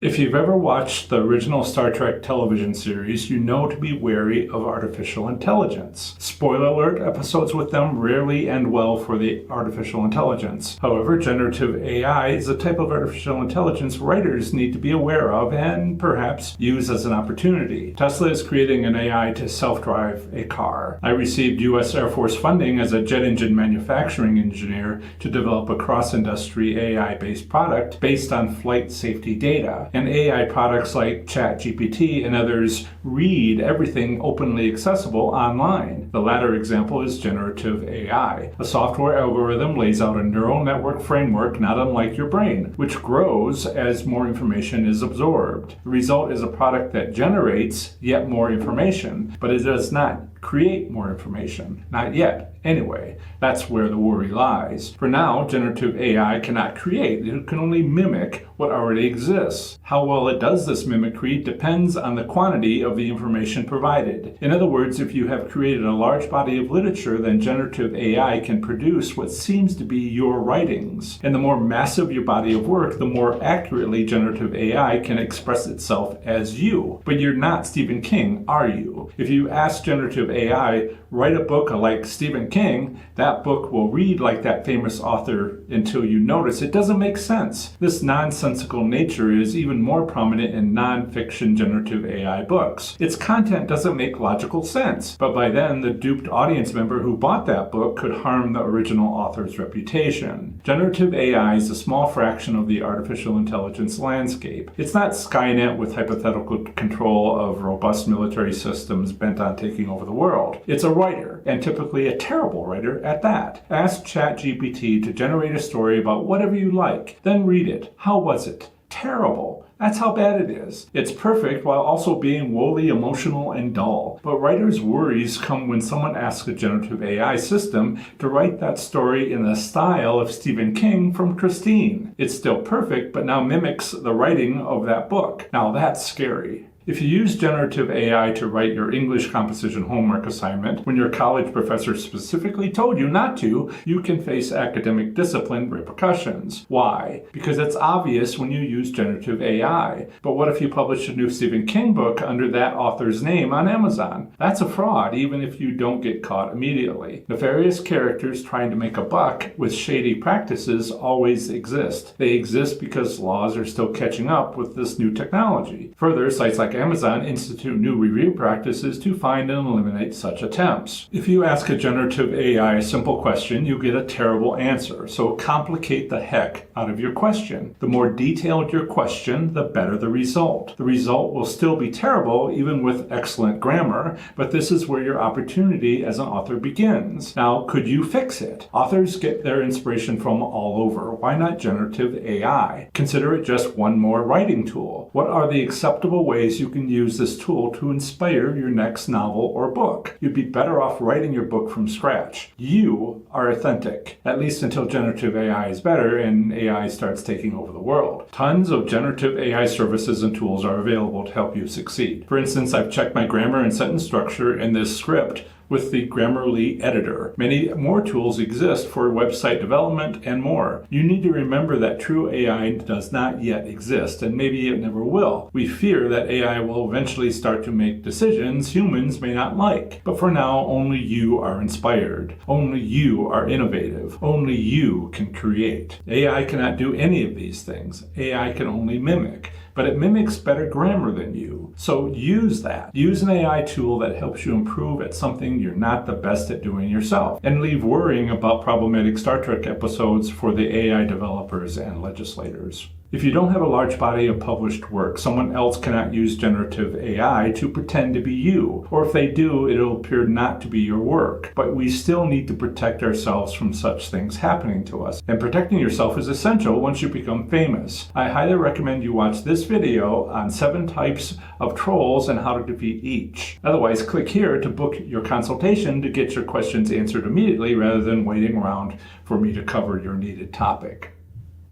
If you've ever watched the original Star Trek television series, you know to be wary of artificial intelligence. Spoiler alert, episodes with them rarely end well for the artificial intelligence. However, generative AI is a type of artificial intelligence writers need to be aware of and perhaps use as an opportunity. Tesla is creating an AI to self-drive a car. I received U.S. Air Force funding as a jet engine manufacturing engineer to develop a cross-industry AI-based product based on flight safety data. And AI products like ChatGPT and others read everything openly accessible online. The latter example is generative AI. A software algorithm lays out a neural network framework not unlike your brain, which grows as more information is absorbed. The result is a product that generates yet more information, but it does not create more information. Not yet, anyway. That's where the worry lies. For now, generative AI cannot create. It can only mimic what already exists. How well it does this mimicry depends on the quantity of the information provided. In other words, if you have created a large body of literature, then generative AI can produce what seems to be your writings. And the more massive your body of work, the more accurately generative AI can express itself as you. But you're not Stephen King, are you? If you ask generative AI, write a book like Stephen King, that book will read like that famous author until you notice it doesn't make sense. This nonsensical nature is even more prominent in non-fiction generative AI books. Its content doesn't make logical sense, but by then the duped audience member who bought that book could harm the original author's reputation. Generative AI is a small fraction of the artificial intelligence landscape. It's not Skynet with hypothetical control of robust military systems bent on taking over the world. It's a writer, and typically a terrible writer at that. Ask ChatGPT to generate a story about whatever you like, then read it. How was it? Terrible. That's how bad it is. It's perfect while also being woefully emotional and dull. But writers' worries come when someone asks a generative AI system to write that story in the style of Stephen King from Christine. It's still perfect, but now mimics the writing of that book. Now that's scary. If you use generative AI to write your English composition homework assignment when your college professor specifically told you not to, you can face academic discipline repercussions. Why? Because it's obvious when you use generative AI. But what if you publish a new Stephen King book under that author's name on Amazon? That's a fraud, even if you don't get caught immediately. Nefarious characters trying to make a buck with shady practices always exist. They exist because laws are still catching up with this new technology. Further, sites like Amazon institute new review practices to find and eliminate such attempts. If you ask a generative AI a simple question, you get a terrible answer. So complicate the heck out of your question. The more detailed your question, the better the result. The result will still be terrible, even with excellent grammar, but this is where your opportunity as an author begins. Now, could you fix it? Authors get their inspiration from all over. Why not generative AI? Consider it just one more writing tool. What are the acceptable ways you can use this tool to inspire your next novel or book? You'd be better off writing your book from scratch. You are authentic, at least until generative AI is better and AI starts taking over the world. Tons of generative AI services and tools are available to help you succeed. For instance, I've checked my grammar and sentence structure in this script with the Grammarly editor. Many more tools exist for website development and more. You need to remember that true AI does not yet exist, and maybe it never will. We fear that AI will eventually start to make decisions humans may not like. But for now, only you are inspired. Only you are innovative. Only you can create. AI cannot do any of these things. AI can only mimic. But it mimics better grammar than you. So use that. Use an AI tool that helps you improve at something you're not the best at doing yourself. And leave worrying about problematic Star Trek episodes for the AI developers and legislators. If you don't have a large body of published work, someone else cannot use generative AI to pretend to be you. Or if they do, it'll appear not to be your work. But we still need to protect ourselves from such things happening to us. And protecting yourself is essential once you become famous. I highly recommend you watch this video on 7 types of trolls and how to defeat each. Otherwise, click here to book your consultation to get your questions answered immediately rather than waiting around for me to cover your needed topic.